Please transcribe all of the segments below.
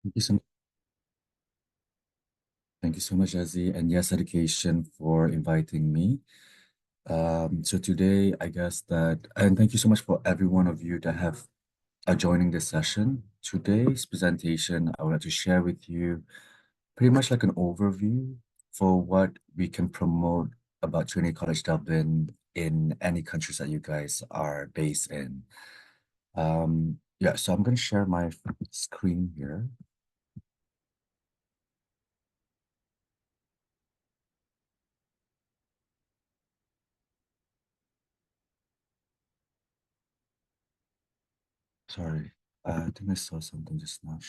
Thank you so Thank you so much, Azzy, and Yes Education for inviting me. So today, I guess that, and thank you so much for every one of you that have are joining this session. Today's presentation, I would like to share with you pretty much like an overview for what we can promote about Trinity College Dublin in any countries that you guys are based in. Yeah, so I'm going to share my screen here. Sorry, I think I saw something just now.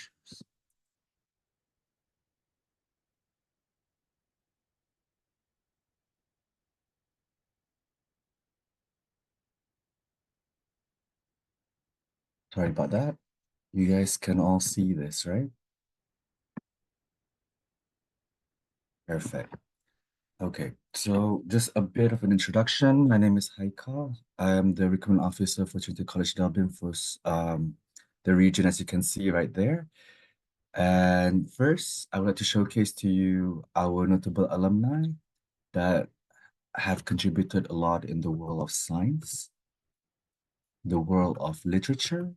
Sorry about that. You guys can all see this, right? Perfect. Okay, so just a bit of an introduction. My name is Haika. I am the recruitment officer for Trinity College Dublin for the region, as you can see right there. And first, I would like to showcase to you our notable alumni that have contributed a lot in the world of science, the world of literature,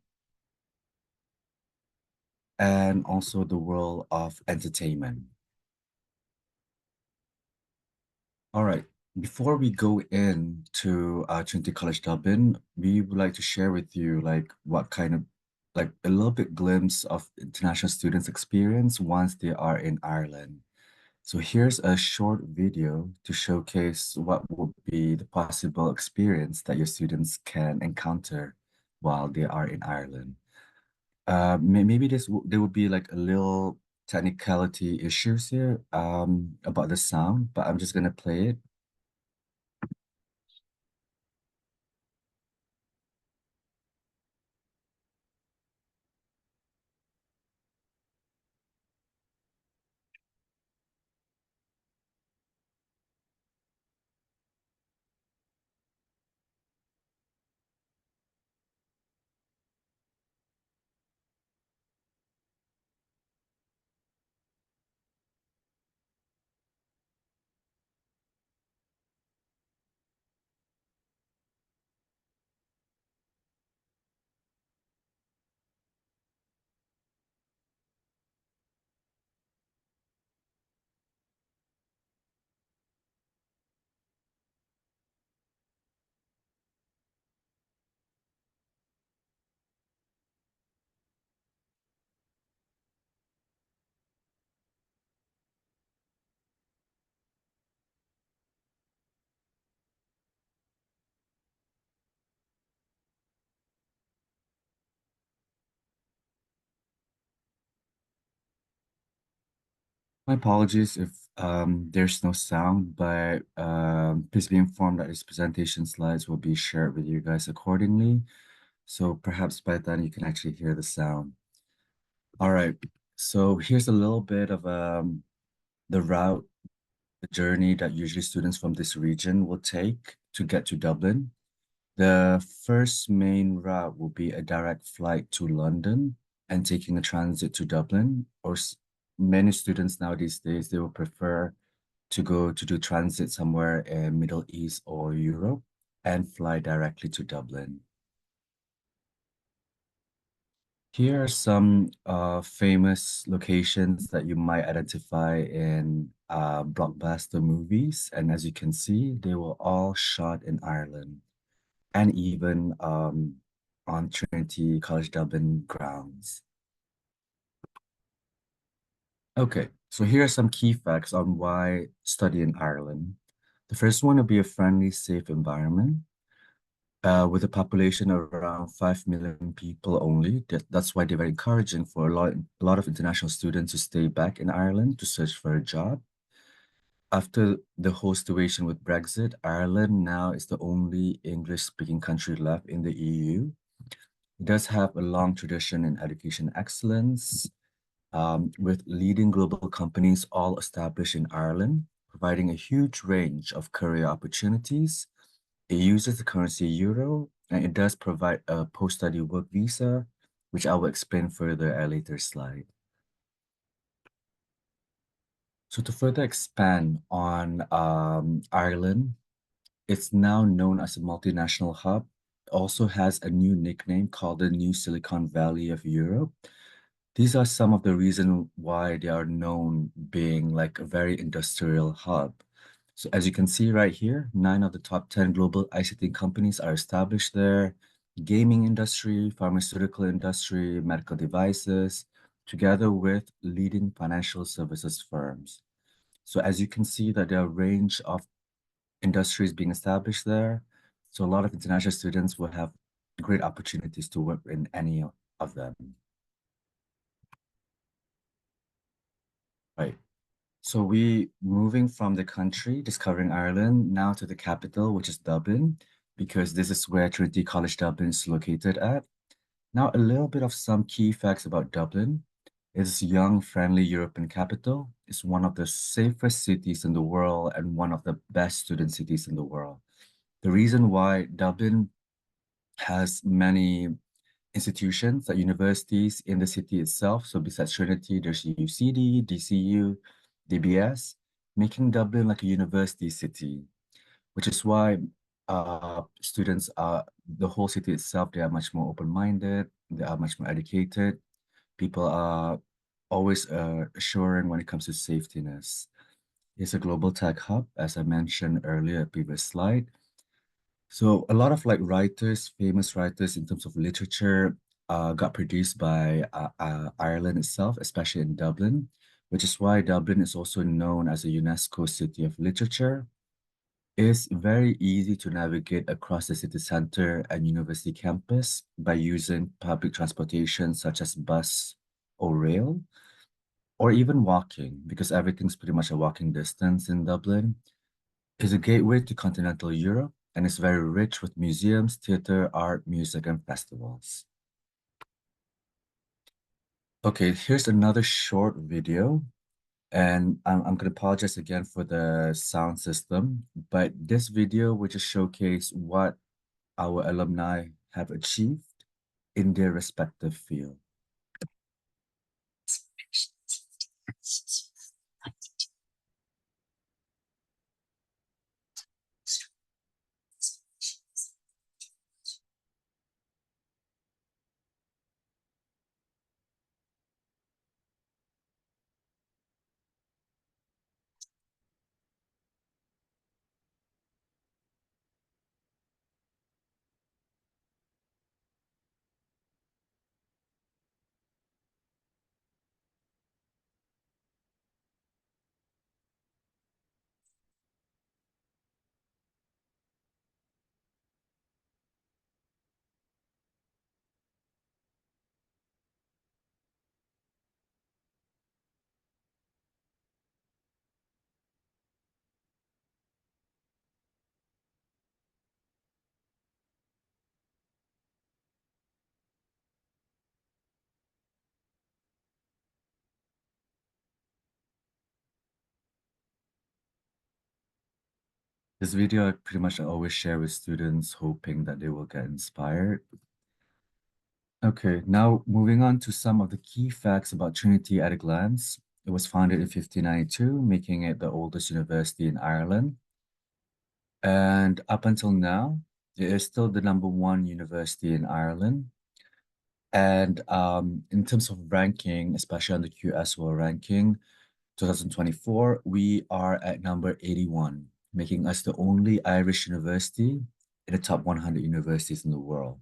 and also the world of entertainment. All right. Before we go into Trinity College Dublin, we would like to share with you like what kind of like a little bit glimpse of international students' experience once they are in Ireland. So here's a short video to showcase what would be the possible experience that your students can encounter while they are in Ireland. Maybe there would be like a little technicality issues here about the sound, but I'm just gonna play it. My apologies if there's no sound, but please be informed that this presentation slides will be shared with you guys accordingly. So perhaps by then you can actually hear the sound. All right. So here's a little bit of the route, the journey that usually students from this region will take to get to Dublin. The first main route will be a direct flight to London and taking a transit to Dublin. Many students nowadays days, they will prefer to go to do transit somewhere in Middle East or Europe and fly directly to Dublin. Here are some famous locations that you might identify in blockbuster movies. And as you can see, they were all shot in Ireland and even on Trinity College Dublin grounds. Okay, so here are some key facts on why study in Ireland. The first one would be a friendly, safe environment. With a population of around 5 million people only, that's why they're very encouraging for a lot of international students to stay back in Ireland to search for a job. After the whole situation with Brexit, Ireland now is the only English-speaking country left in the EU. It does have a long tradition in education excellence, with leading global companies all established in Ireland, providing a huge range of career opportunities. It uses the currency euro, and it does provide a post-study work visa, which I will explain further at a later slide. So to further expand on Ireland, it's now known as a multinational hub. Also has a new nickname called the New Silicon Valley of Europe. These are some of the reasons why they are known being like a very industrial hub. So as you can see right here, 9 of the top 10 global ICT companies are established there. Gaming industry, pharmaceutical industry, medical devices, together with leading financial services firms. So as you can see that there are a range of industries being established there. So a lot of international students will have great opportunities to work in any of them. Right. So we moving from the country, discovering Ireland, now to the capital, which is Dublin, because this is where Trinity College Dublin is located at. Now, a little bit of some key facts about Dublin. It's a young, friendly European capital. It's one of the safest cities in the world and one of the best student cities in the world. The reason why Dublin has many institutions, like universities in the city itself. So besides Trinity, there's UCD, DCU, DBS, making Dublin like a university city, which is why students are, the whole city itself, they are much more open-minded, they are much more educated. People are always assuring when it comes to safetiness. It's a global tech hub, as I mentioned earlier, previous slide. So a lot of like writers, famous writers in terms of literature, got produced by Ireland itself, especially in Dublin, which is why Dublin is also known as a UNESCO City of Literature. It's very easy to navigate across the city center and university campus by using public transportation such as bus or rail, or even walking, because everything's pretty much a walking distance in Dublin. Is a gateway to continental Europe and is very rich with museums, theater, art, music, and festivals. Okay, here's another short video, and I'm going to apologize again for the sound system, but this video will just showcase what our alumni have achieved in their respective field. This video I pretty much always share with students, hoping that they will get inspired. Okay, now moving on to some of the key facts about Trinity at a glance. It was founded in 1592, making it the oldest university in Ireland. And up until now, it is still the #1 university in Ireland. And in terms of ranking, especially on the QS World Ranking, 2024, we are at number 81, making us the only Irish university in the top 100 universities in the world.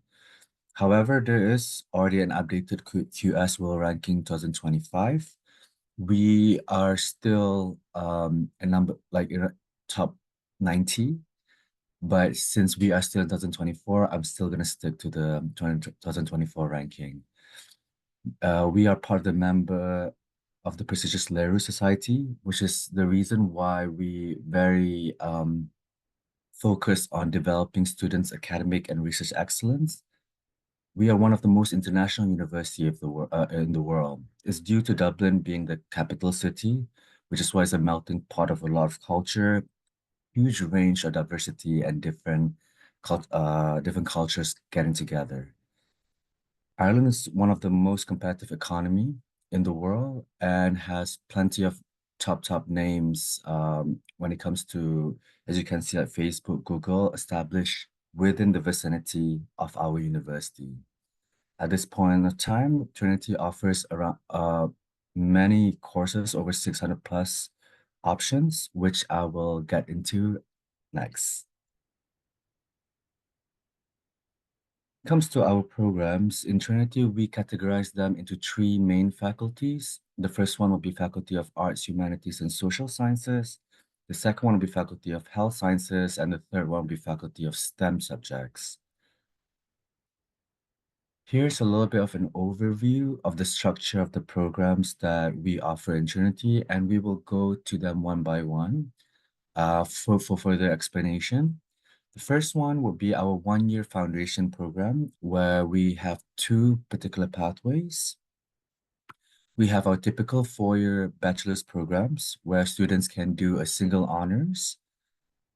However, there is already an updated QS World Ranking 2025. We are still a number like in a top 90, but since we are still in 2024, I'm still gonna stick to the 2024 ranking. We are part of the member of the prestigious Leru Society, which is the reason why we very focus on developing students' academic and research excellence. We are one of the most international university of in the world. It's due to Dublin being the capital city, which is why it's a melting pot of a lot of culture, huge range of diversity and different cultures getting together. Ireland is one of the most competitive economy in the world and has plenty of top names when it comes to, as you can see, like Facebook, Google, established within the vicinity of our university. At this point of time, Trinity offers around many courses, over 600 plus options, which I will get into next. Comes to our programs, in Trinity, we categorize them into three main faculties. The first one will be Faculty of Arts, Humanities, and Social Sciences. The second one will be Faculty of Health Sciences, and the third one will be Faculty of STEM subjects. Here's a little bit of an overview of the structure of the programs that we offer in Trinity, and we will go to them one by one for further explanation. The first one will be our one-year foundation program, where we have two particular pathways. We have our typical four-year bachelor's programs, where students can do a single honors,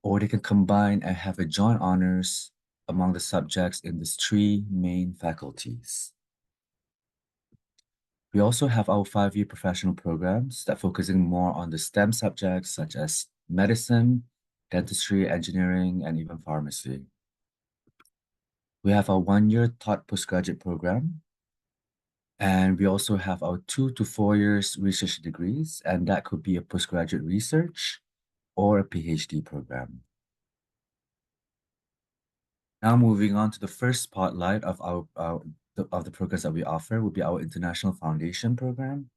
or they can combine and have a joint honors among the subjects in these three main faculties. We also have our five-year professional programs that focusing more on the STEM subjects such as medicine, dentistry, engineering, and even pharmacy. We have our one-year taught postgraduate program, and we also have our 2 to 4 years research degrees, and that could be a postgraduate research or a PhD program. Now moving on to the first spotlight of the programs that we offer would be our International Foundation program,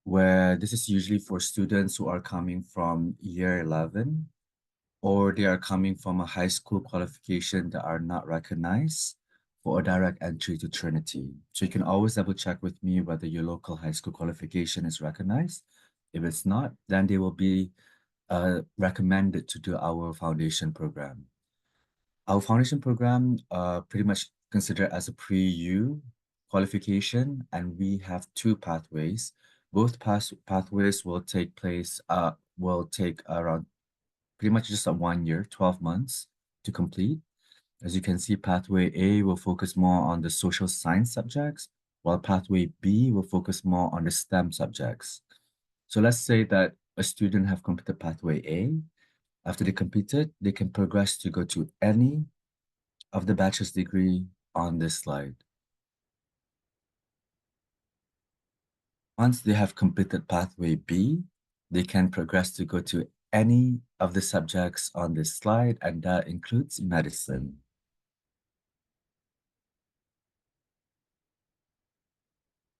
where this is usually for students who are coming from year 11 or they are coming from a high school qualification that are not recognized for a direct entry to Trinity. So you can always double check with me whether your local high school qualification is recognized. If it's not, then they will be recommended to do our foundation program. Our foundation program pretty much considered as a pre-U qualification, and we have two pathways. Both pathways will take around pretty much just a 1 year, 12 months to complete. As you can see, pathway A will focus more on the social science subjects, while pathway B will focus more on the STEM subjects. So let's say that a student have completed pathway A. After they complete it, they can progress to go to any of the bachelor's degree on this slide. Once they have completed pathway B, they can progress to go to any of the subjects on this slide, and that includes medicine.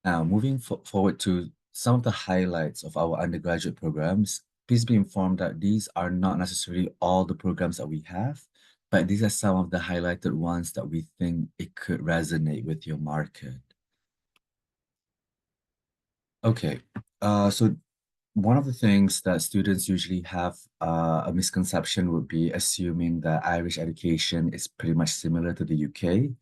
Now, moving forward to some of the highlights of our undergraduate programs, please be informed that these are not necessarily all the programs that we have, but these are some of the highlighted ones that we think it could resonate with your market. Okay, so one of the things that students usually have a misconception would be assuming that Irish education is pretty much similar to the UK.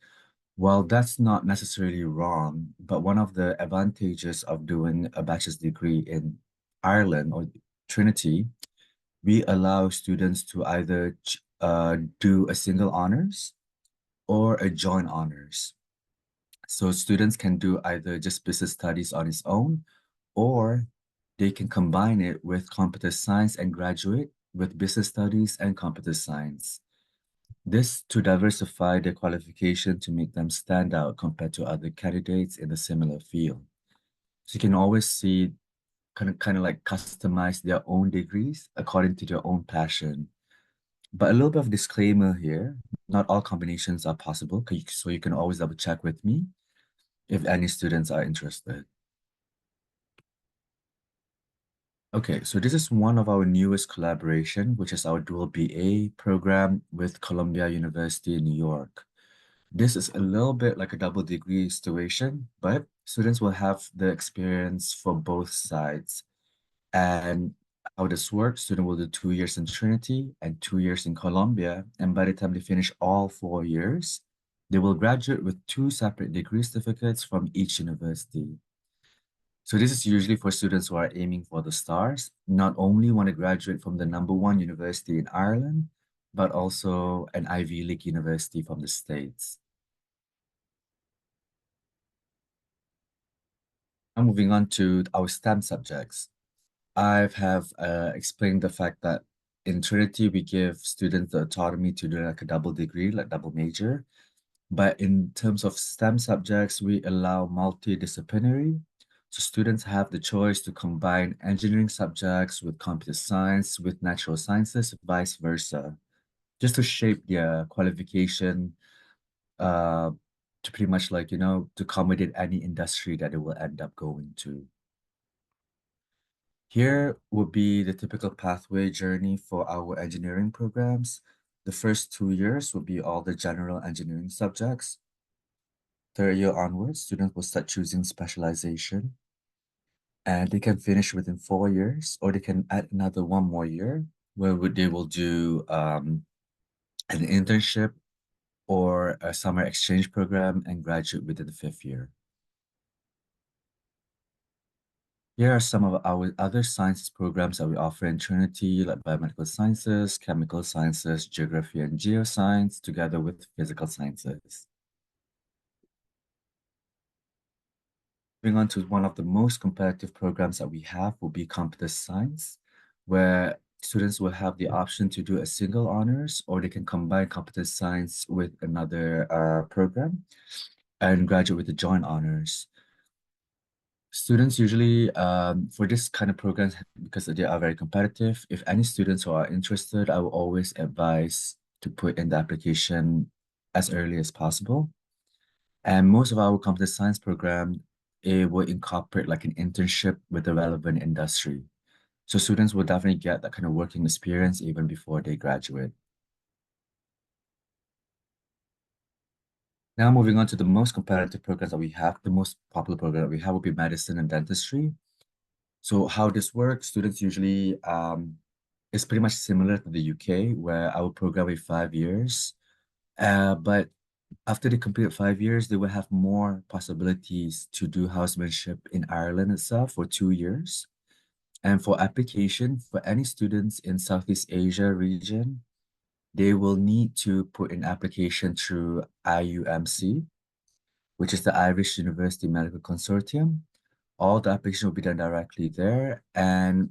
Well, that's not necessarily wrong, but one of the advantages of doing a bachelor's degree in Ireland or Trinity, we allow students to either do a single honors or a joint honors. So students can do either just business studies on its own, or they can combine it with computer science and graduate with business studies and computer science. This to diversify their qualification to make them stand out compared to other candidates in a similar field. So you can always see kind of like customize their own degrees according to their own passion. But a little bit of disclaimer here, not all combinations are possible, so you can always double check with me if any students are interested. Okay, so this is one of our newest collaboration, which is our dual BA program with Columbia University in New York. This is a little bit like a double degree situation, but students will have the experience for both sides. And how this works, student will do 2 years in Trinity and 2 years in Columbia. And by the time they finish all 4 years, they will graduate with two separate degree certificates from each university. So this is usually for students who are aiming for the stars, not only want to graduate from the #1 university in Ireland, but also an Ivy League university from the States. Now moving on to our STEM subjects. I have explained the fact that in Trinity, we give students the autonomy to do like a double degree, like double major. But in terms of STEM subjects, we allow multidisciplinary. So students have the choice to combine engineering subjects with computer science, with natural sciences, vice versa, just to shape their qualification uh, to pretty much like, to accommodate any industry that they will end up going to. Here would be the typical pathway journey for our engineering programs. The first 2 years would be all the general engineering subjects. Third year onwards, students will start choosing specialization and they can finish within 4 years, or they can add another one more year where they will do an internship or a summer exchange program and graduate within the 5th year. Here are some of our other science programs that we offer in Trinity, like biomedical sciences, chemical sciences, geography and geoscience, together with physical sciences. Moving on to one of the most competitive programs that we have will be computer science, where students will have the option to do a single honors, or they can combine computer science with another program and graduate with a joint honors. Students usually, for this kind of programs, because they are very competitive, if any students who are interested, I will always advise to put in the application as early as possible. And most of our computer science program, it will incorporate like an internship with the relevant industry. So students will definitely get that kind of working experience even before they graduate. Now moving on to the most competitive programs that we have, the most popular program that we have will be medicine and dentistry. So how this works, students usually, it's pretty much similar to the UK, where our program is 5 years. But after they complete 5 years, they will have more possibilities to do housemanship in Ireland itself for 2 years. And for application, for any students in Southeast Asia region, they will need to put in application through IUMC, which is the Irish University Medical Consortium. All the application will be done directly there. And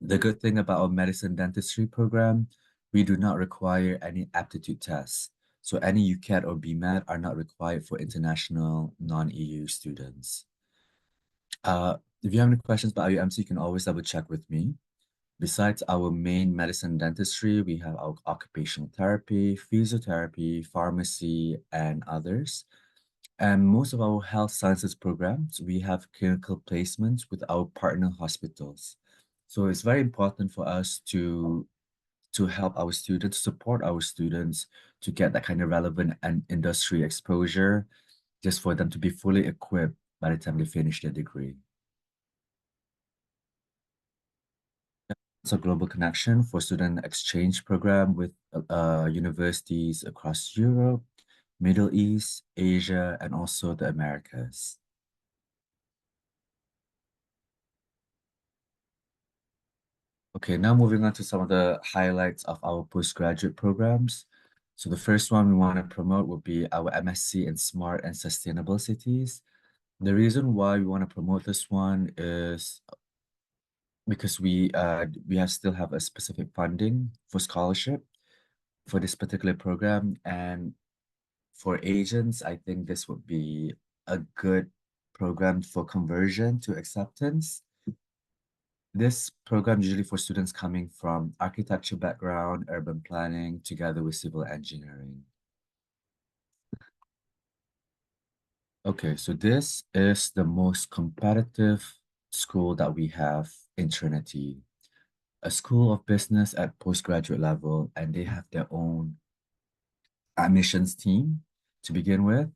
the good thing about our medicine dentistry program, we do not require any aptitude tests. So any UCAT or BMAT are not required for international non-EU students. If you have any questions about IUMC, you can always double check with me. Besides our main medicine dentistry, we have our occupational therapy, physiotherapy, pharmacy, and others. And most of our health sciences programs, we have clinical placements with our partner hospitals. So it's very important for us to help our students, support our students to get that kind of relevant and industry exposure, just for them to be fully equipped by the time they finish their degree. It's a global connection for student exchange program with universities across Europe, Middle East, Asia, and also the Americas. Okay, now moving on to some of the highlights of our postgraduate programs. So the first one we want to promote would be our MSc in Smart and Sustainable Cities. The reason why we want to promote this one is because we have still have a specific funding for scholarship for this particular program. And for agents, I think this would be a good program for conversion to acceptance. This program usually for students coming from architecture background, urban planning, together with civil engineering. Okay, so this is the most competitive school that we have in Trinity, a school of business at postgraduate level, and they have their own admissions team to begin with.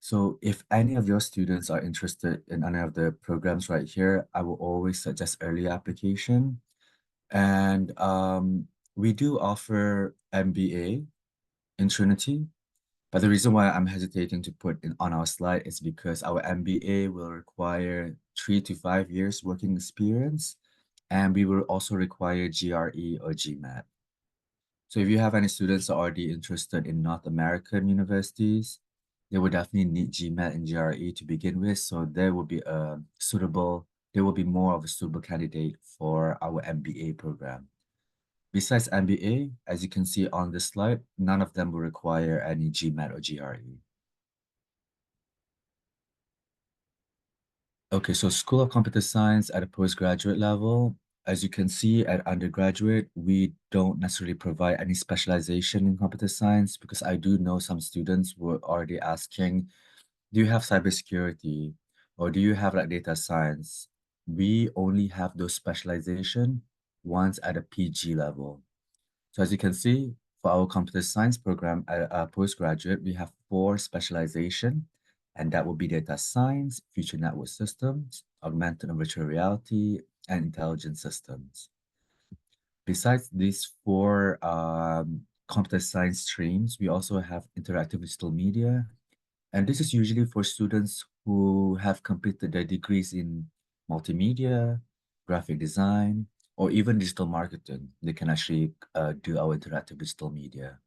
So if any of your students are interested in any of the programs right here, I will always suggest early application. And we do offer MBA in Trinity, but the reason why I'm hesitating to put in on our slide is because our MBA will require 3 to 5 years working experience, and we will also require GRE or GMAT. So if you have any students that are already interested in North American universities, they would definitely need GMAT and GRE to begin with. So there will be a suitable they will be more of a suitable candidate for our MBA program. Besides MBA, as you can see on this slide, none of them will require any GMAT or GRE. Okay, so School of Computer Science at a postgraduate level, as you can see at undergraduate, we don't necessarily provide any specialization in computer science because I do know some students were already asking, do you have cybersecurity or do you have like data science? We only have those specialization once at a PG level. So as you can see, for our computer science program at postgraduate, we have four specialization, and that will be data science, future network systems, augmented and virtual reality, and intelligent systems. Besides these four computer science streams, we also have interactive digital media, and this is usually for students who have completed their degrees in multimedia, graphic design, or even digital marketing. They can actually do our interactive digital media.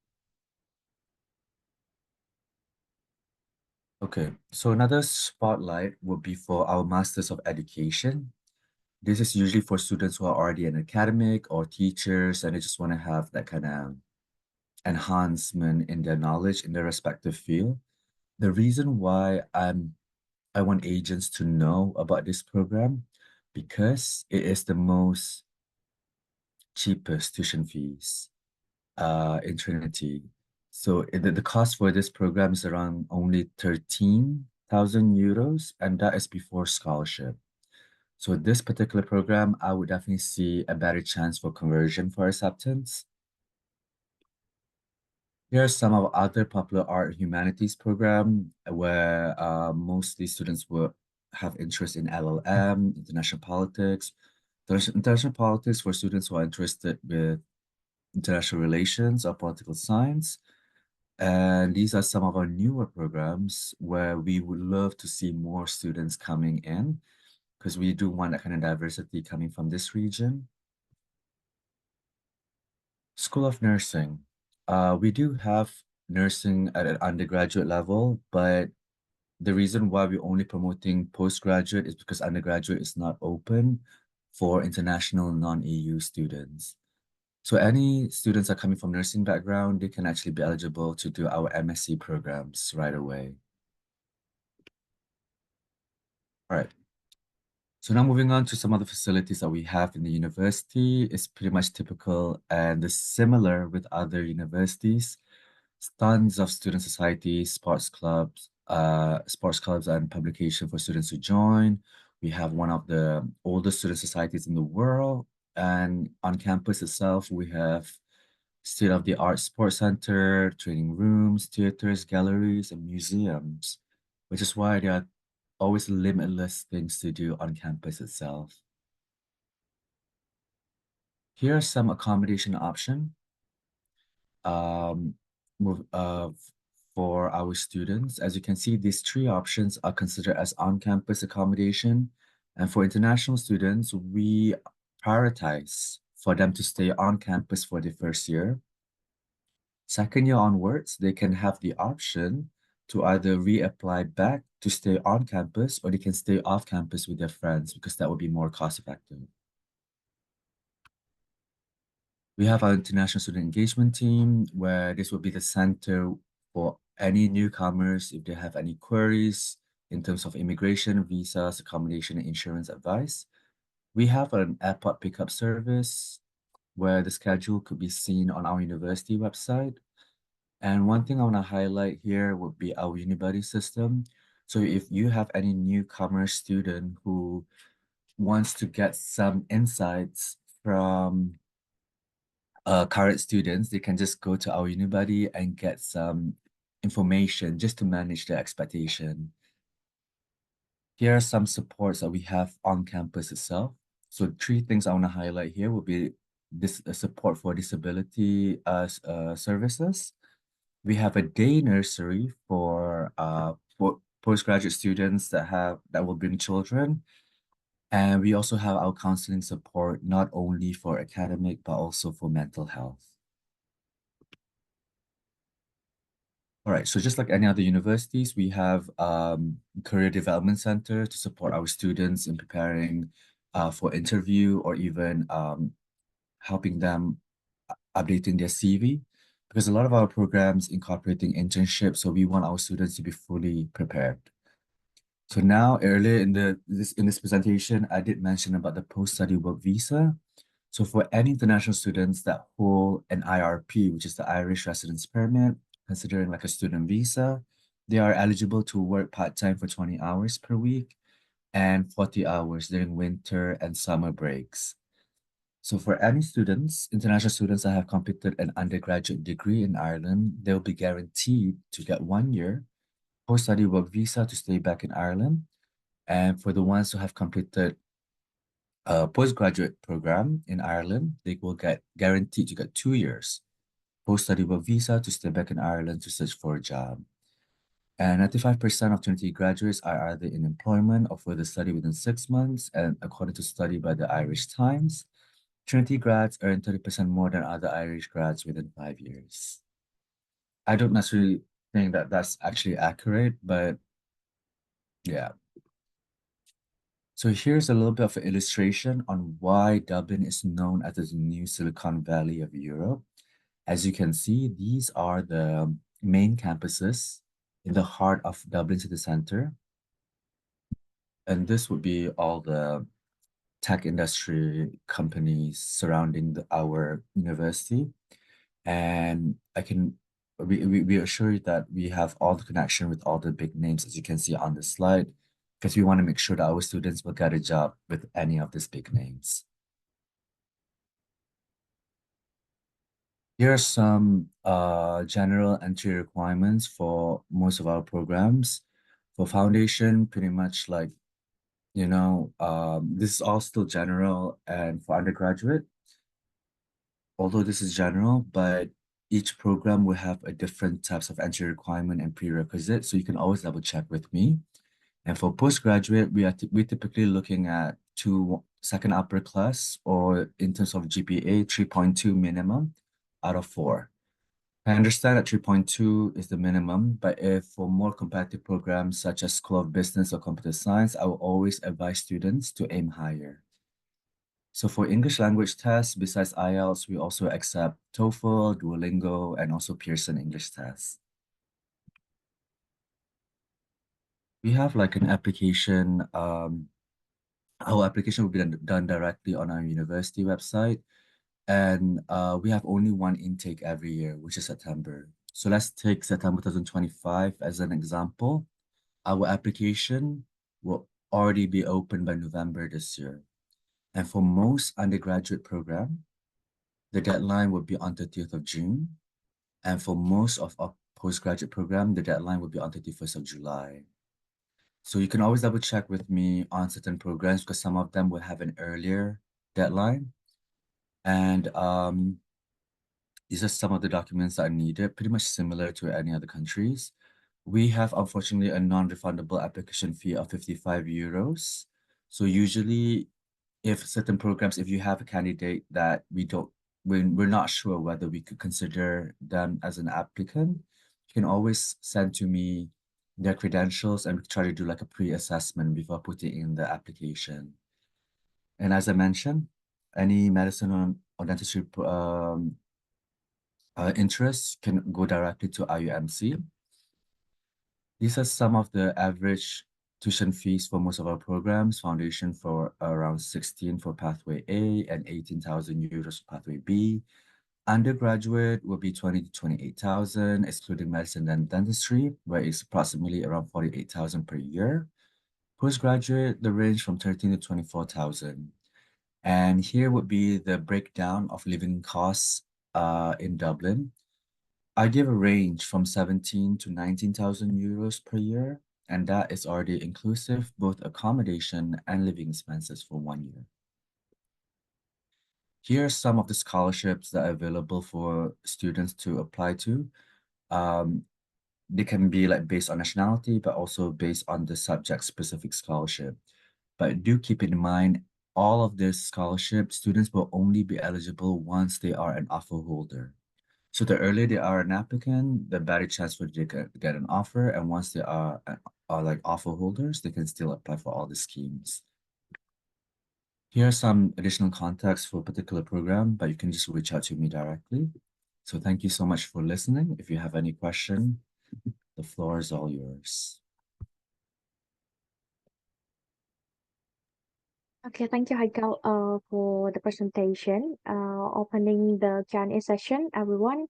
Okay, so another spotlight would be for our Masters of Education. This is usually for students who are already an academic or teachers, and they just want to have that kind of enhancement in their knowledge in their respective field. The reason why I want agents to know about this program because it is the most cheapest tuition fees in Trinity. So the cost for this program is around only 13,000 euros, and that is before scholarship. So this particular program, I would definitely see a better chance for conversion for acceptance. Here are some of other popular art and humanities program where mostly students will have interest in LLM, international politics. There's international politics for students who are interested with international relations or political science. And these are some of our newer programs where we would love to see more students coming in because we do want that kind of diversity coming from this region. School of Nursing. We do have nursing at an undergraduate level, but the reason why we're only promoting postgraduate is because undergraduate is not open for international non-EU students. So any students are coming from nursing background, they can actually be eligible to do our MSc programs right away. All right. So now moving on to some of the facilities that we have in the university is pretty much typical and is similar with other universities. Tons of student societies, sports clubs and publication for students to join. We have one of the oldest student societies in the world. And on campus itself, we have state-of-the-art sports center, training rooms, theaters, galleries, and museums, which is why there are always limitless things to do on campus itself. Here are some accommodation options um, move, for our students. As you can see, these three options are considered as on-campus accommodation. And for international students, we prioritize for them to stay on campus for the first year. Second year onwards, they can have the option to either reapply back to stay on campus or they can stay off campus with their friends because that would be more cost effective. We have our international student engagement team where this will be the center for any newcomers if they have any queries in terms of immigration, visas, accommodation, and insurance advice. We have an airport pickup service where the schedule could be seen on our university website. And one thing I want to highlight here would be our UniBuddy system. So if you have any newcomer student who wants to get some insights from current students, they can just go to our UniBuddy and get some information just to manage their expectation. Here are some supports that we have on campus itself. So three things I want to highlight here would be this support for disability services. We have a day nursery for postgraduate students that will bring children. And we also have our counseling support, not only for academic, but also for mental health. All right, so just like any other universities, we have career development center to support our students in preparing for interview or even helping them updating their CV because a lot of our programs incorporating internships, so we want our students to be fully prepared. So now earlier in this presentation, I did mention about the post-study work visa. So for any international students that hold an IRP, which is the Irish Residence Permit, considering like a student visa, they are eligible to work part-time for 20 hours per week and 40 hours during winter and summer breaks. So for any students, international students that have completed an undergraduate degree in Ireland, they'll be guaranteed to get 1 year post-study work visa to stay back in Ireland. And for the ones who have completed a postgraduate program in Ireland, they will get guaranteed to get 2 years post-study work visa to stay back in Ireland to search for a job. And 95% of Trinity graduates are either in employment or further study within 6 months. And according to study by the Irish Times, Trinity grads earn 30% more than other Irish grads within 5 years. I don't necessarily think that that's actually accurate, but yeah. So here's a little bit of an illustration on why Dublin is known as the new Silicon Valley of Europe. As you can see, these are the main campuses in the heart of Dublin city center. And this would be all the tech industry companies surrounding our university. And we assure you that we have all the connection with all the big names, as you can see on the slide, because we want to make sure that our students will get a job with any of these big names. Here are some general entry requirements for most of our programs. For foundation, pretty much like, this is all still general, and for undergraduate, although this is general, but each program will have a different types of entry requirement and prerequisite, so you can always double check with me. And for postgraduate, we're typically looking at second upper class, or in terms of GPA, 3.2 minimum out of 4. I understand that 3.2 is the minimum, but if for more competitive programs such as School of Business or Computer Science, I will always advise students to aim higher. So for English language tests, besides IELTS, we also accept TOEFL, Duolingo, and also Pearson English tests. We have like an application, our application will be done directly on our university website. And we have only one intake every year, which is September. So let's take September 2025 as an example. Our application will already be open by November this year. And for most undergraduate program, the deadline would be on 30th of June. And for most of our postgraduate program, the deadline would be on 31st of July. So you can always double check with me on certain programs because some of them will have an earlier deadline. And these are some of the documents that are needed, pretty much similar to any other countries. We have, unfortunately, a non-refundable application fee of 55 euros. So usually, if certain programs, if you have a candidate that we're not sure whether we could consider them as an applicant, you can always send to me their credentials and we try to do like a pre-assessment before putting in the application. And as I mentioned, any medicine or dentistry interests can go directly to IUMC. These are some of the average tuition fees for most of our programs. Foundation for around 16 for Pathway A and 18,000 euros for Pathway B. Undergraduate will be 20 to 28,000, excluding medicine and dentistry, where it's approximately around 48,000 per year. Postgraduate, the range from 13 to 24,000. And here would be the breakdown of living costs in Dublin. I give a range from 17 to 19,000 euros per year, and that is already inclusive both accommodation and living expenses for 1 year. Here are some of the scholarships that are available for students to apply to. They can be like based on nationality, but also based on the subject-specific scholarship. But do keep in mind, all of these scholarships, students will only be eligible once they are an offer holder. So the earlier they are an applicant, the better chance for they get an offer. And once they are like offer holders, they can still apply for all the schemes. Here are some additional contacts for a particular program, but you can just reach out to me directly. So thank you so much for listening. If you have any question, the floor is all yours. Okay, thank you, Haikal, for the presentation. Opening the Q&A session, everyone.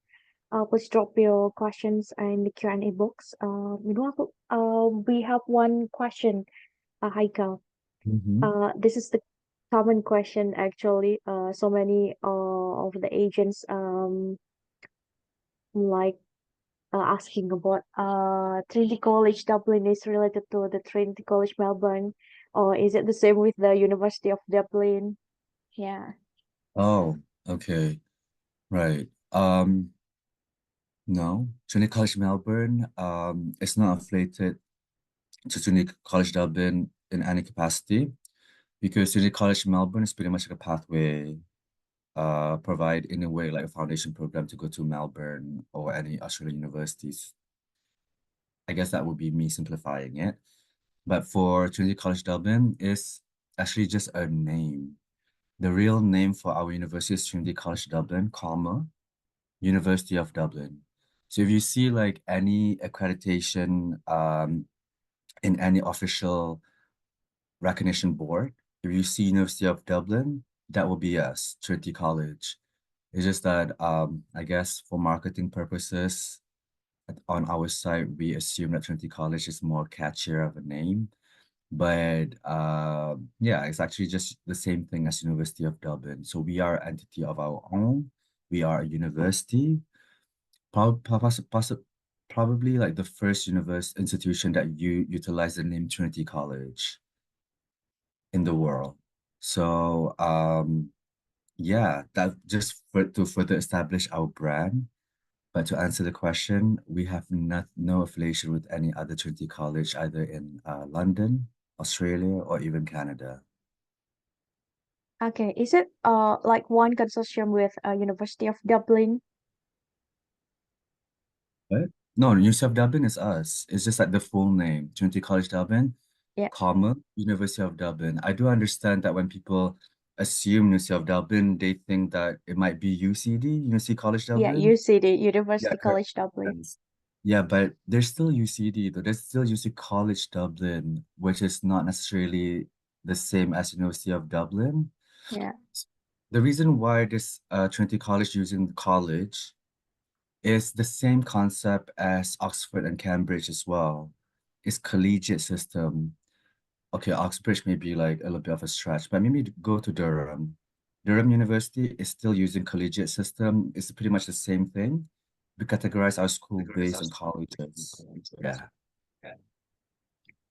Please drop your questions in the Q&A box. We have one question, Haikal. Mm-hmm. This is the common question actually. So many of the agents like asking about Trinity College Dublin is related to the Trinity College Melbourne, or is it the same with the University of Dublin? Yeah. Oh, okay. Right. No, Trinity College Melbourne, it's not affiliated to Trinity College Dublin in any capacity because Trinity College Melbourne is pretty much like a pathway, provide in a way like a foundation program to go to Melbourne or any Australian universities. I guess that would be me simplifying it. But for Trinity College Dublin, it's actually just a name. The real name for our university is Trinity College Dublin, comma, University of Dublin. So if you see like any accreditation in any official recognition board, if you see University of Dublin, that will be us, Trinity College. It's just that I guess for marketing purposes, on our side, we assume that Trinity College is more catchier of a name. But yeah, it's actually just the same thing as University of Dublin. So we are an entity of our own. We are a university, probably like the first university institution that you utilize the name Trinity College in the world. So yeah, that just to further establish our brand. But to answer the question, we have no affiliation with any other Trinity College, either in London, Australia, or even Canada. Okay. Is it like one consortium with University of Dublin? What? No, University of Dublin is us. It's just like the full name, Trinity College Dublin, Yeah. comma, University of Dublin. I do understand that when people assume University of Dublin, they think that it might be UCD, University College Yeah, Dublin. UCD, Yeah, University correct. College Dublin. Yes. Yeah, but there's still UCD though. There's still UC College Dublin, which is not necessarily the same as University of Dublin. Yeah. The reason why this Trinity College using the college is the same concept as Oxford and Cambridge as well. It's collegiate system. Okay, Oxbridge may be like a little bit of a stretch, but maybe go to Durham. Durham University is still using collegiate system. It's pretty much the same thing. We categorize our school based on colleges. Yeah.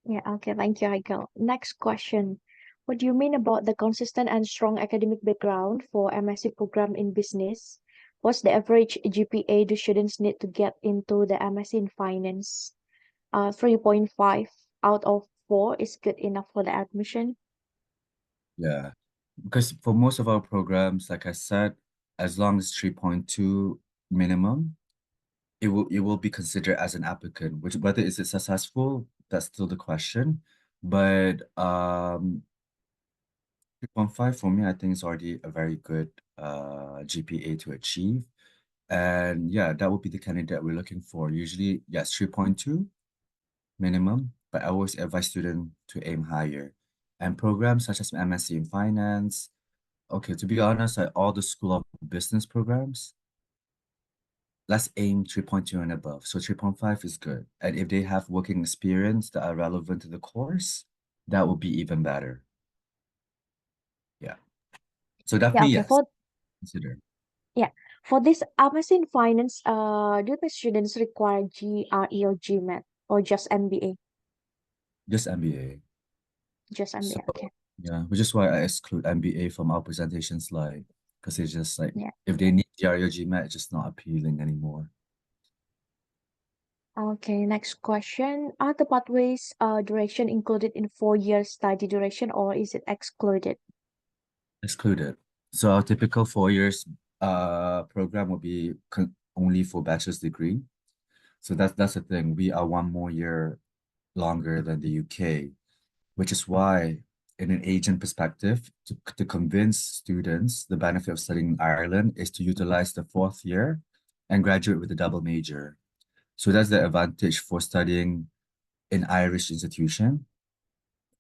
Yeah, okay, thank you, Michael. Next question. What do you mean about the consistent and strong academic background for MSc program in business? What's the average GPA do students need to get into the MSc in finance? 3.5 out of 4 is good enough for the admission. Yeah. Because for most of our programs, like I said, as long as 3.2 minimum, it will be considered as an applicant, which whether is it successful, that's still the question. But 3.5 for me, I think is already a very good GPA to achieve. And yeah, that would be the candidate we're looking for. Usually, yes, 3.2 minimum, but I always advise students to aim higher. And programs such as MSc in finance, okay, to be honest, like all the School of Business programs, let's aim 3.2 and above. So 3.5 is good. And if they have working experience that are relevant to the course, that would be even better. Yeah. So Yeah, definitely okay. yes, For consider. yeah, for this MSc in finance, do the students require GRE or GMAT or just MBA? Just MBA. Just So MBA. Okay. yeah, which is why I exclude MBA from our presentation slide. Because it's just like Yeah. if they need GRE or GMAT, it's just not appealing anymore. Okay, next question. Are the pathways duration included in 4 years study duration or is it excluded? Excluded. So our typical 4 years program will be only for bachelor's degree. So that's the thing. We are one more year longer than the UK, which is why, in an agent perspective, to convince students the benefit of studying in Ireland is to utilize the fourth year and graduate with a double major. So that's the advantage for studying in Irish institution.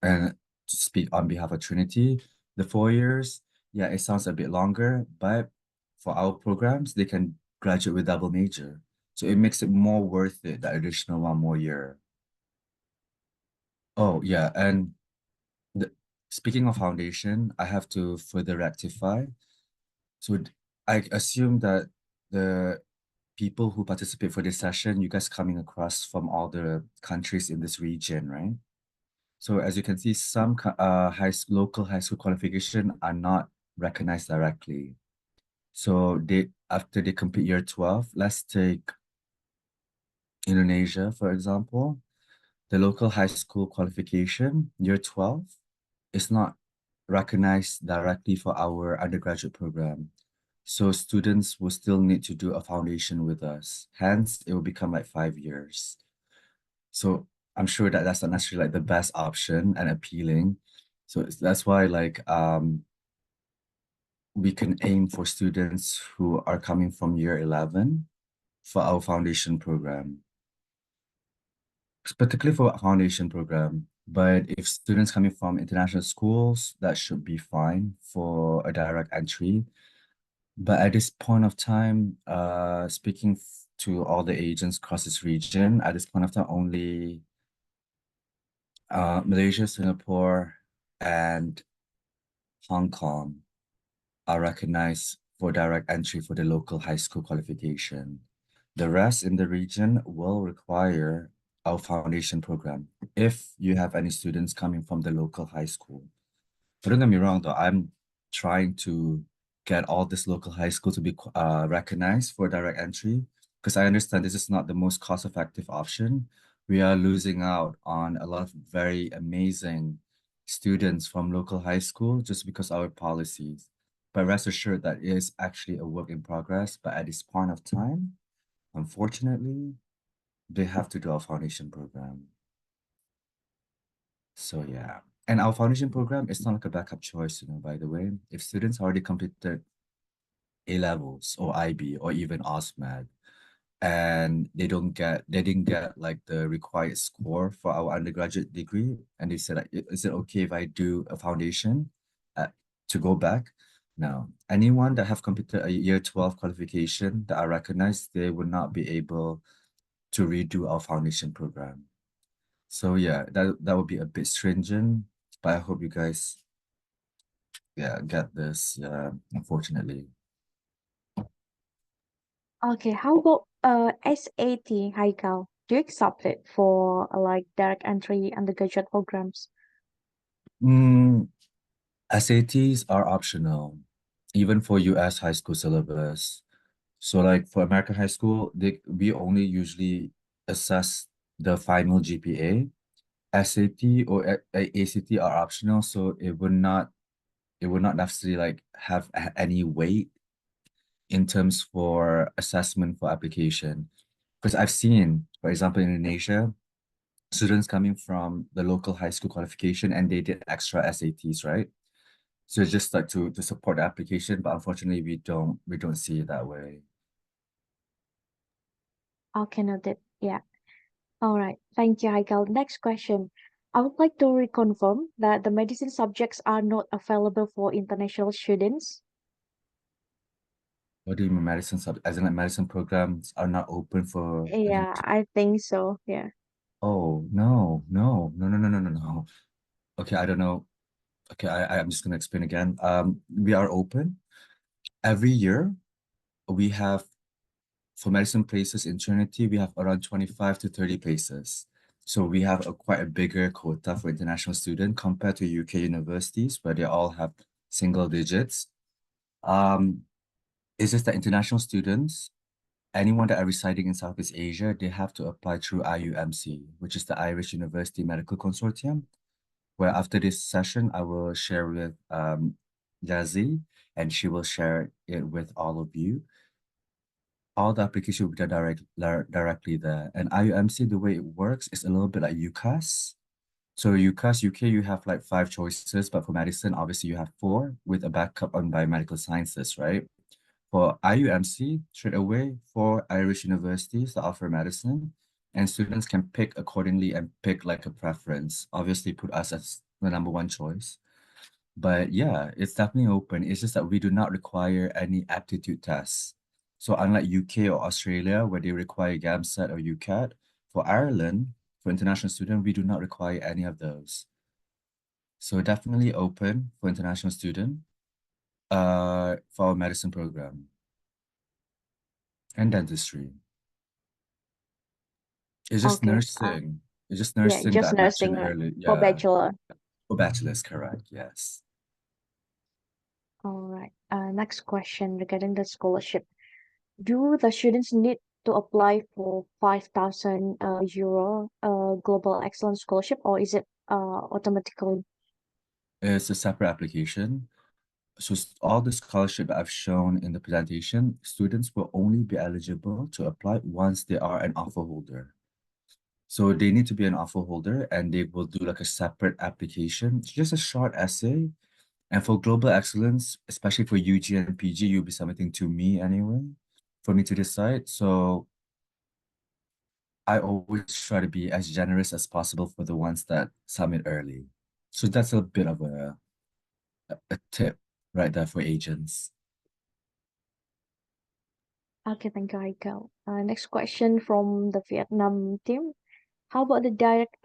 And to speak on behalf of Trinity, the 4 years, yeah, it sounds a bit longer, but for our programs, they can graduate with double major. So it makes it more worth it, that additional one more year. Oh, yeah. And the, speaking of foundation, I have to further rectify. So I assume that the people who participate for this session, you guys coming across from all the countries in this region, right? So as you can see, some local high school qualification are not recognized directly. So after they complete year 12, let's take Indonesia, for example. The local high school qualification, year 12, is not recognized directly for our undergraduate program. So students will still need to do a foundation with us. Hence, it will become like 5 years. So I'm sure that that's not necessarily like the best option and appealing. So that's why we can aim for students who are coming from year 11 for our foundation program, particularly for foundation program. But if students coming from international schools, that should be fine for a direct entry. But at this point of time, speaking to all the agents across this region, at this point of time, only Malaysia, Singapore, and Hong Kong are recognized for direct entry for the local high school qualification. The rest in the region will require our foundation program if you have any students coming from the local high school. But don't get me wrong, though, I'm trying to get all this local high school to be recognized for direct entry because I understand this is not the most cost-effective option. We are losing out on a lot of very amazing students from local high school just because of our policies. But rest assured that it is actually a work in progress. But at this point of time, unfortunately, they have to do a foundation program. So yeah. And our foundation program is not like a backup choice, by the way. If students already completed A levels or IB or even OSMAD and they didn't get like the required score for our undergraduate degree, and they said like, is it okay if I do a foundation to go back? No. Anyone that have completed a year 12 qualification that are recognized, they would not be able to redo our foundation program. So yeah, that would be a bit stringent, but I hope you guys get this, unfortunately. Okay, how about SAT, Haikal? Do you accept it for like direct entry undergraduate programs? Mm, SATs are optional, even for US high school syllabus. So like for American high school, we only usually assess the final GPA. SAT or ACT are optional, so it would not necessarily like have any weight in terms for assessment for application. Because I've seen, for example, in Indonesia, students coming from the local high school qualification and they did extra SATs, right? So it's just like to support the application, but unfortunately we don't see it that way. Okay, noted. Yeah. All right. Thank you, Haikal. Next question. I would like to reconfirm that the medicine subjects are not available for international students. What do you mean medicine as in like medicine programs are not open for Yeah, I think so. Yeah. oh no, no, no, no, no, no, no, no. Okay, I don't know. Okay, I'm just gonna explain again. We are open. Every year we have for medicine places in Trinity, we have around 25 to 30 places. So we have quite a bigger quota for international students compared to UK universities where they all have single digits. Um, it's just that international students, anyone that are residing in Southeast Asia, they have to apply through IUMC, which is the Irish University Medical Consortium, where after this session, I will share with Yazzie, and she will share it with all of you. all the application will be done directly there. And IUMC, the way it works is a little bit like UCAS. So UCAS, UK, you have like five choices, but for medicine, obviously you have four with a backup on biomedical sciences, right? For IUMC, straight away, four Irish universities that offer medicine, and students can pick accordingly and pick like a preference. Obviously, put us as the number one choice. But yeah, it's definitely open. It's just that we do not require any aptitude tests. So unlike UK or Australia, where they require GAMSAT or UCAT, for Ireland, for international student, we do not require any of those. So definitely open for international student, for our medicine program and dentistry. It's just Okay. nursing. It's just Yeah, nursing just that I nursing, mentioned right? earlier. For Yeah, bachelor. for bachelor's, correct. Yes. All right. Next question regarding the scholarship. Do the students need to apply for 5,000 euro global excellence scholarship, or is it automatically? It's a separate application. So all the scholarship I've shown in the presentation, students will only be eligible to apply once they are an offer holder. So they need to be an offer holder and they will do like a separate application. It's just a short essay. And for global excellence, especially for UG and PG, you'll be submitting to me anyway for me to decide. So I always try to be as generous as possible for the ones that submit early. So that's a bit of a tip right there for agents. Okay, thank you, Aiko. Next question from the Vietnam team. How about the direct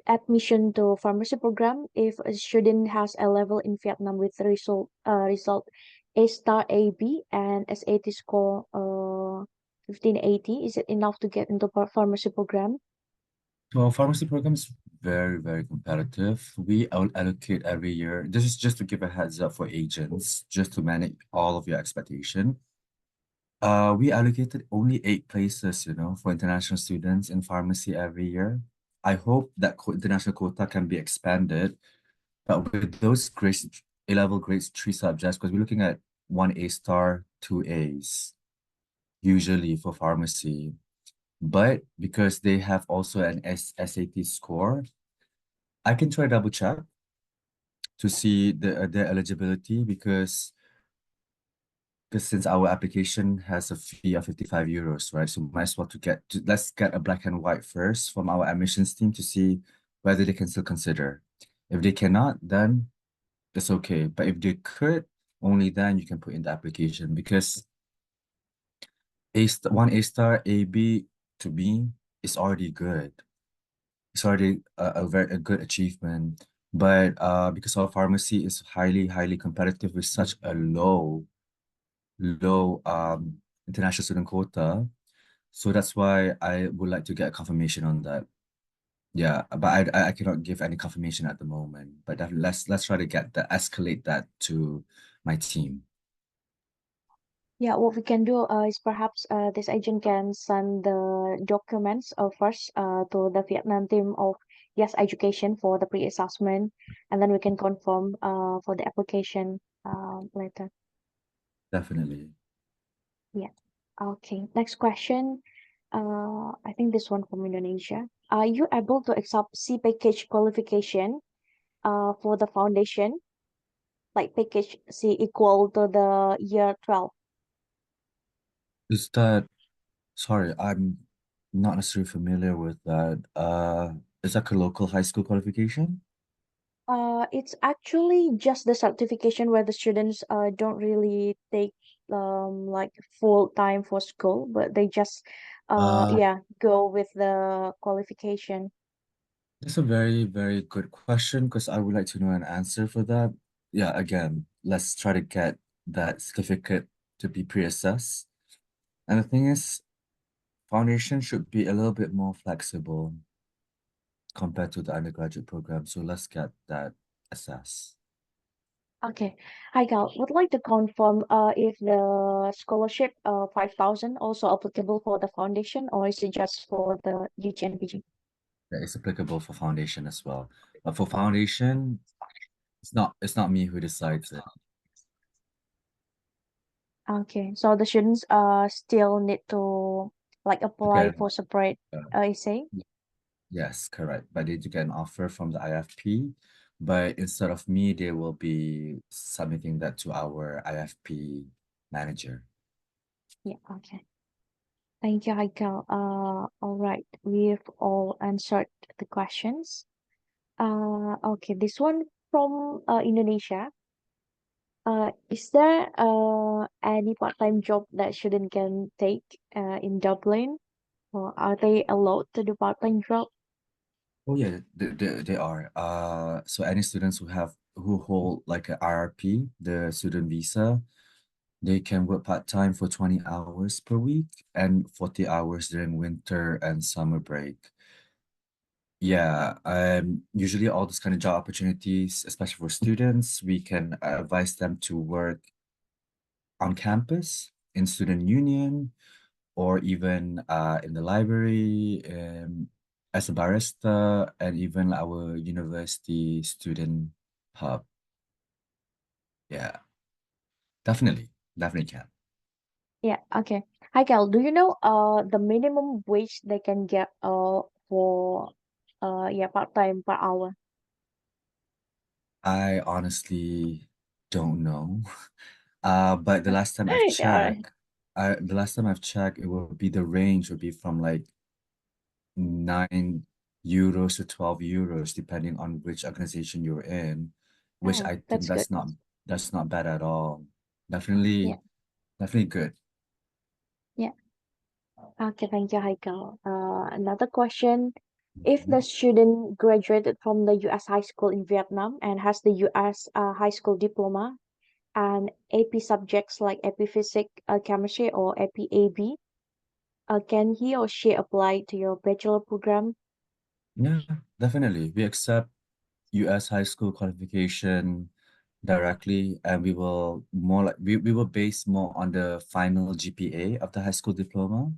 admission to pharmacy program if a student has a level in Vietnam with result A star AB and SAT score 1580? Is it enough to get into pharmacy program? Well, pharmacy program is very, very competitive. We allocate every year. This is just to give a heads up for agents, just to manage all of your expectation. We allocated only 8 places, for international students in pharmacy every year. I hope that international quota can be expanded, but with those grades, A-level grades, 3 subjects, because we're looking at one A star, 2 As, usually for pharmacy. But because they have also an SAT score, I can try double check to see their eligibility because since our application has a fee of 55 euros, right? So might as well let's get a black and white first from our admissions team to see whether they can still consider. If they cannot, then it's okay. But if they could, only then you can put in the application because one A star, A B to me is already good. It's already a good achievement. But because our pharmacy is highly, highly competitive with such a low international student quota. So that's why I would like to get a confirmation on that. Yeah, but I cannot give any confirmation at the moment. But let's try to escalate that to my team. Yeah, what we can do is perhaps this agent can send the documents first to the Vietnam team of Yes Education for the pre-assessment, and then we can confirm for the application later. Definitely. Yeah. Okay. Next question. I think this one from Indonesia. Are you able to accept C package qualification for the foundation, like package C equal to the year 12? Is that sorry, I'm not necessarily familiar with that. Is that a local high school qualification? It's actually just the certification where the students don't really take like full time for school, but they just Uh, yeah go with the qualification. that's a very, very good question because I would like to know an answer for that. Yeah, again, let's try to get that certificate to be pre-assessed. And the thing is, foundation should be a little bit more flexible compared to the undergraduate program. So let's get that assessed. Okay, hi Gal. Would like to confirm if the scholarship 5,000 also applicable for the foundation or is it just for the UG and PG? That is applicable for foundation as well. But for foundation, it's not me who decides it. Okay, so the students still need to like to apply get for separate uh, essay. yes, correct. But they need to get an offer from the IFP. But instead of me, they will be submitting that to our IFP manager. Yeah, okay. Thank you, Haikal. All right, we've all answered the questions. Okay, this one from Indonesia. Is there any part-time job that student can take in Dublin, or are they allowed to do part-time job? Oh yeah, they are. So any students who hold like a IRP, the student visa, they can work part-time for 20 hours per week and 40 hours during winter and summer break. Yeah, usually all these kind of job opportunities, especially for students, we can advise them to work on campus in student union or even in the library as a barista and even our university student hub. Yeah, definitely can. Yeah, okay. Haikal, do you know the minimum wage they can get for yeah part-time per hour? I honestly don't know. But Yeah, the last time I've checked, it will be the range would be from like 9 euros to 12 euros, depending on which organization you're in, which oh, I think that's good. that's not bad at all. Yeah, Definitely good. yeah. Okay, thank you, Haikal. Another question. If the Mhm. student graduated from the US high school in Vietnam and has the US high school diploma and AP subjects like AP Physics, Chemistry, or AP AB, can he or she apply to your bachelor program? Yeah, definitely. We accept US high school qualification directly, and we will base more on the final GPA of the high school diploma.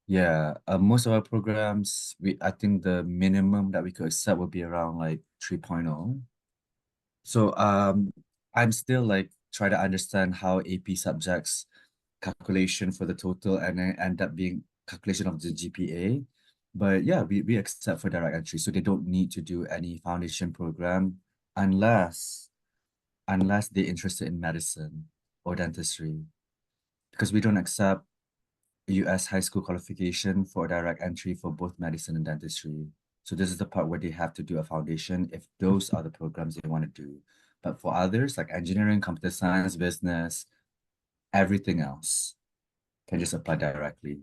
Yeah, most of our programs, I think the minimum that we could accept would be around like 3.0. So I'm still like try to understand how AP subjects calculation for the total and then end up being calculation of the GPA. But yeah, we accept for direct entry, so they don't need to do any foundation program unless they're interested in medicine or dentistry, because we don't accept US high school qualification for direct entry for both medicine and dentistry. So this is the part where they have to do a foundation if those are the programs they want to do. But for others like engineering, computer science, business, everything else can just apply directly.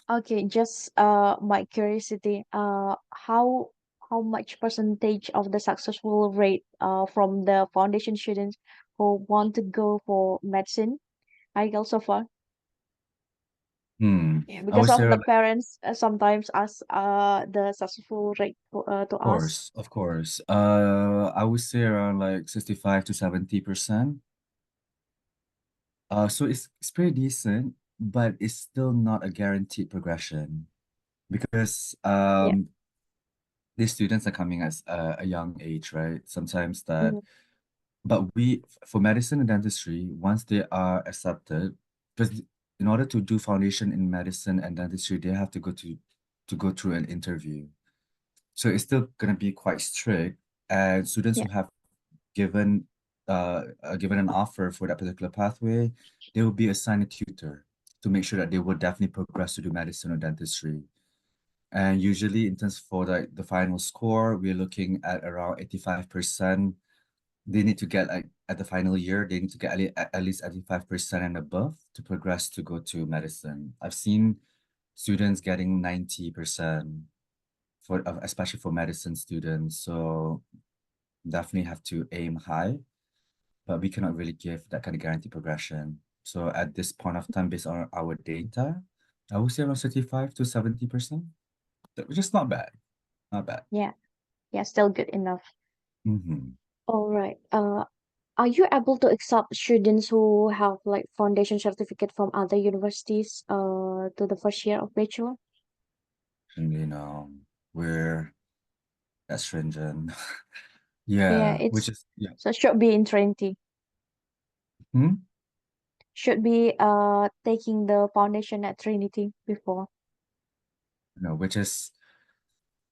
Okay, just my curiosity, how much percentage of the successful rate from the foundation students who want to go for medicine, Haikal, so far? Hmm. Yeah, I because would say of the around, parents sometimes ask the successful rate to us. of course. I would say around like 65 to 70%. So it's pretty decent, but it's still not a guaranteed progression because Yeah. these students are coming as a young age, right? Sometimes that, Mhm. but for medicine and dentistry, once they are accepted, because in order to do foundation in medicine and dentistry, they have to go through an interview. So it's still gonna be quite strict, and students Yeah. who have given given an offer for that particular pathway, they will be assigned a tutor to make sure that they will definitely progress to do medicine or dentistry. And usually in terms for the final score, we're looking at around 85%. They need to get like at the final year, they need to get at least 85% and above to progress to go to medicine. I've seen students getting 90% for especially for medicine students. So definitely have to aim high, but we cannot really give that kind of guaranteed progression. So at this point of time, based on our data, I would say around 35 to 70%, which is not bad. Not bad. Yeah. Yeah. Still good enough. Mm-hmm. All right. Are you able to accept students who have like foundation certificate from other universities to the first year of bachelor? And we're that stringent. Yeah, Yeah, which it's is yeah. so it should be in Trinity. Hmm? should be taking the foundation at Trinity before. Which is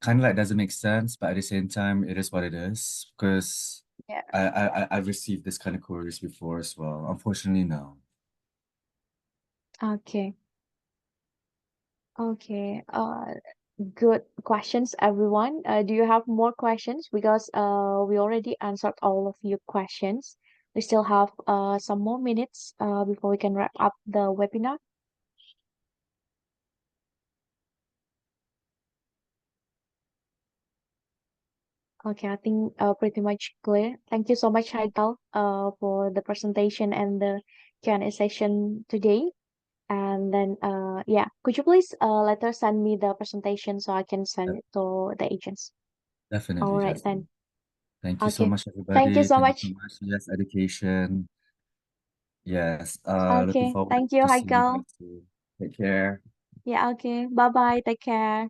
kind of like doesn't make sense, but at the same time, it is what it is because Yeah. I've received this kind of queries before as well. Unfortunately, no. Okay. Okay. Good questions, everyone. Do you have more questions? Because we already answered all of your questions. We still have some more minutes before we can wrap up the webinar. Okay, I think pretty much clear. Thank you so much, Haikal, for the presentation and the Q&A session today. And then, yeah, could you please later send me the presentation so I can send De- it to the agents? All Definitely, right Jasmine. then. Thank you so Okay. much, Thank you everybody. so Thank you so much. much. Yes, education. Yes. Looking Okay. forward Thank you, to seeing you Haikal. guys soon. Take care. Yeah, okay. Bye bye. Take care.